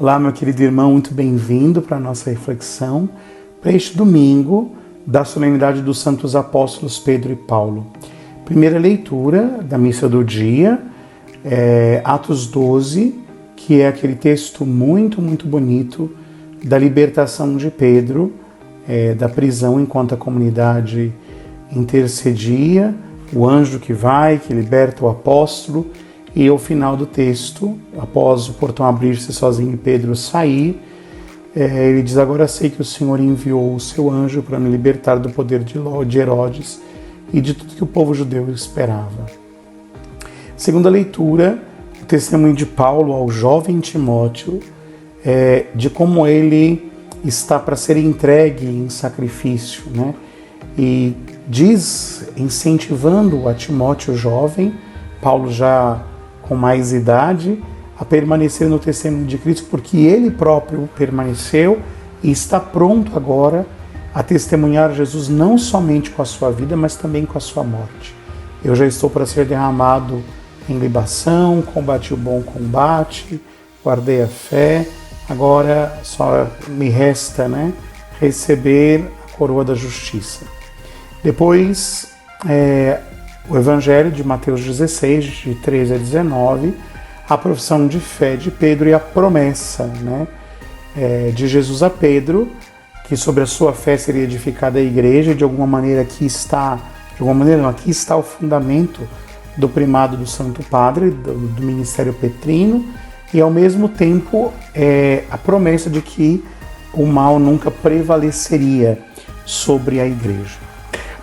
Olá, meu querido irmão, muito bem-vindo para a nossa reflexão, para este domingo da solenidade dos Santos Apóstolos Pedro e Paulo. Primeira leitura da missa do dia, Atos 12, que é aquele texto muito bonito da libertação de Pedro, da prisão enquanto a comunidade intercedia, o anjo que liberta o apóstolo, e ao final do texto, após o portão abrir-se sozinho e Pedro sair, ele diz: agora sei que o Senhor enviou o seu anjo para me libertar do poder de Herodes e de tudo que o povo judeu esperava. Segunda leitura, o testemunho de Paulo ao jovem Timóteo, de como ele está para ser entregue em sacrifício, né? E diz, incentivando a Timóteo jovem, Paulo já com mais idade, a permanecer no testemunho de Cristo, porque ele próprio permaneceu e está pronto agora a testemunhar Jesus não somente com a sua vida, mas também com a sua morte. Eu já estou para ser derramado em libação, combati o bom combate, guardei a fé, agora só me resta, receber a coroa da justiça. Depois, o Evangelho de Mateus 16, de 13 a 19, a profissão de fé de Pedro e a promessa, de Jesus a Pedro, que sobre a sua fé seria edificada a igreja, e de alguma maneira aqui está o fundamento do primado do Santo Padre, do ministério petrino, e ao mesmo tempo a promessa de que o mal nunca prevaleceria sobre a igreja.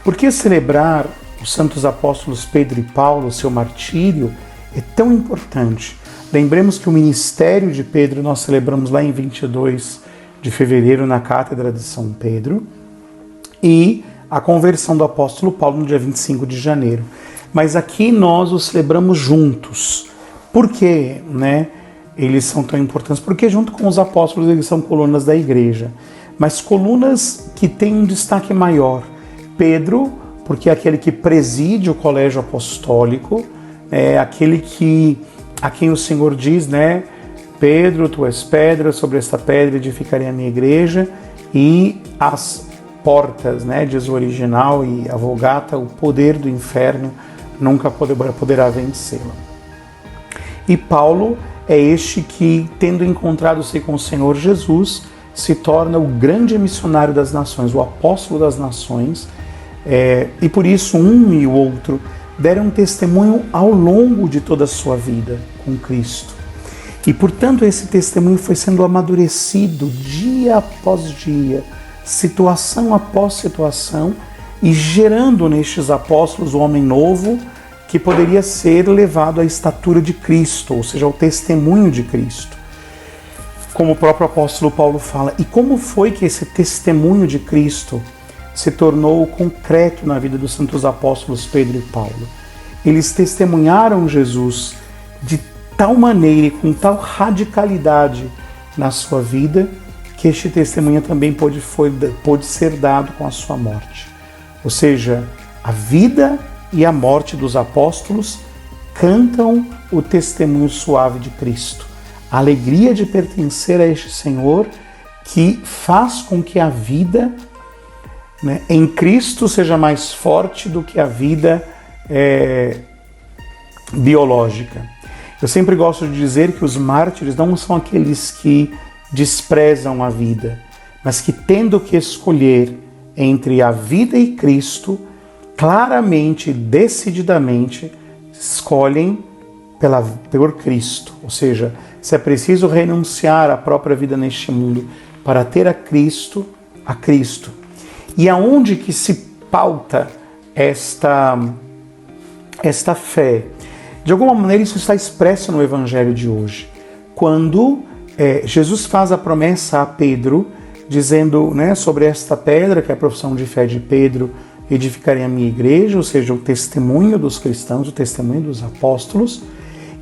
Por que celebrar os santos apóstolos Pedro e Paulo, seu martírio, é tão importante? Lembremos que o ministério de Pedro nós celebramos lá em 22 de fevereiro na Cátedra de São Pedro, e a conversão do apóstolo Paulo no dia 25 de janeiro. Mas aqui nós os celebramos juntos. Por que, eles são tão importantes? Porque junto com os apóstolos eles são colunas da igreja, mas colunas que têm um destaque maior. Pedro, porque é aquele que preside o colégio apostólico, aquele a quem o Senhor diz, Pedro, tu és pedra, sobre esta pedra edificarei a minha igreja, e as portas, diz o original e a Vulgata, o poder do inferno nunca poderá vencê-la. E Paulo é este que, tendo encontrado-se com o Senhor Jesus, se torna o grande missionário das nações, o apóstolo das nações, e por isso um e o outro deram testemunho ao longo de toda a sua vida com Cristo. E portanto esse testemunho foi sendo amadurecido dia após dia, situação após situação, e gerando nestes apóstolos o homem novo que poderia ser levado à estatura de Cristo, ou seja, ao testemunho de Cristo. Como o próprio apóstolo Paulo fala, e como foi que esse testemunho de Cristo se tornou concreto na vida dos santos apóstolos Pedro e Paulo? Eles testemunharam Jesus de tal maneira e com tal radicalidade na sua vida, que este testemunho também pôde ser dado com a sua morte. Ou seja, a vida e a morte dos apóstolos cantam o testemunho suave de Cristo. A alegria de pertencer a este Senhor que faz com que a vida em Cristo seja mais forte do que a vida biológica. Eu sempre gosto de dizer que os mártires não são aqueles que desprezam a vida, mas que, tendo que escolher entre a vida e Cristo, claramente, decididamente, escolhem por Cristo. Ou seja, se é preciso renunciar à própria vida neste mundo para ter a Cristo. E aonde que se pauta esta fé? De alguma maneira isso está expresso no Evangelho de hoje. Quando Jesus faz a promessa a Pedro, dizendo sobre esta pedra, que é a profissão de fé de Pedro, edificarei a minha igreja, ou seja, o testemunho dos cristãos, o testemunho dos apóstolos,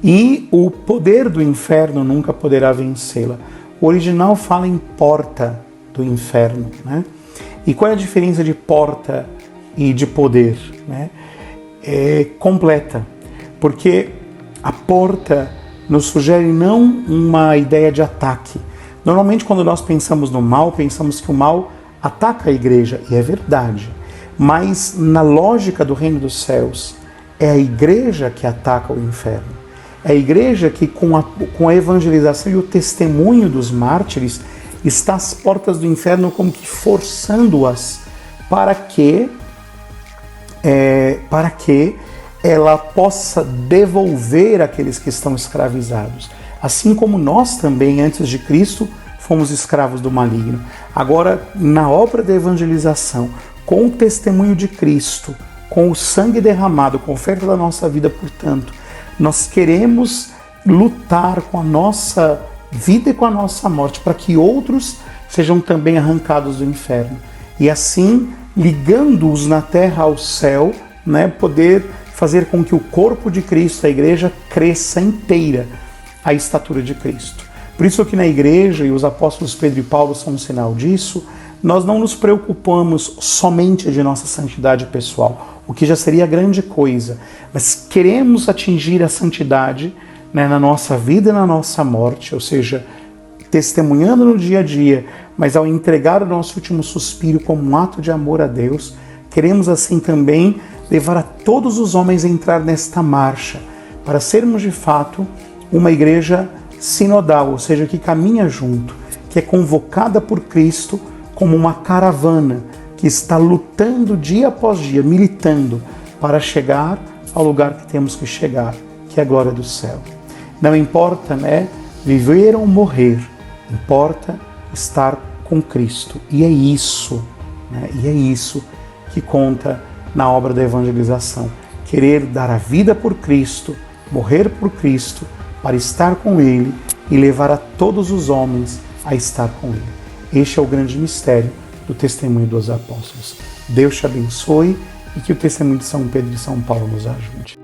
e o poder do inferno nunca poderá vencê-la. O original fala em porta do inferno, E qual é a diferença de porta e de poder? É completa, porque a porta nos sugere não uma ideia de ataque, Normalmente, quando nós pensamos no mal, pensamos que o mal ataca a igreja, e é verdade. Mas na lógica do reino dos céus, é a igreja que ataca o inferno. É a igreja que, com a evangelização e o testemunho dos mártires, está às portas do inferno, como que forçando-as para que ela possa devolver aqueles que estão escravizados. Assim como nós também, antes de Cristo, fomos escravos do maligno. Agora, na obra da evangelização, com o testemunho de Cristo, com o sangue derramado, com a oferta da nossa vida, portanto, nós queremos lutar com a nossa vida e com a nossa morte, para que outros sejam também arrancados do inferno. E assim, ligando-os na terra ao céu, poder fazer com que o corpo de Cristo, a igreja, cresça inteira à estatura de Cristo. Por isso que na igreja, e os apóstolos Pedro e Paulo são um sinal disso, nós não nos preocupamos somente de nossa santidade pessoal, o que já seria grande coisa, mas queremos atingir a santidade na nossa vida e na nossa morte, ou seja, testemunhando no dia a dia, mas ao entregar o nosso último suspiro como um ato de amor a Deus, queremos assim também levar a todos os homens a entrar nesta marcha, para sermos de fato uma igreja sinodal, ou seja, que caminha junto, que é convocada por Cristo como uma caravana que está lutando dia após dia, militando para chegar ao lugar que temos que chegar, que é a glória do céu. Não importa, viver ou morrer, importa estar com Cristo. E é isso, que conta na obra da evangelização. Querer dar a vida por Cristo, morrer por Cristo, para estar com Ele e levar a todos os homens a estar com Ele. Este é o grande mistério do testemunho dos apóstolos. Deus te abençoe e que o testemunho de São Pedro e São Paulo nos ajude.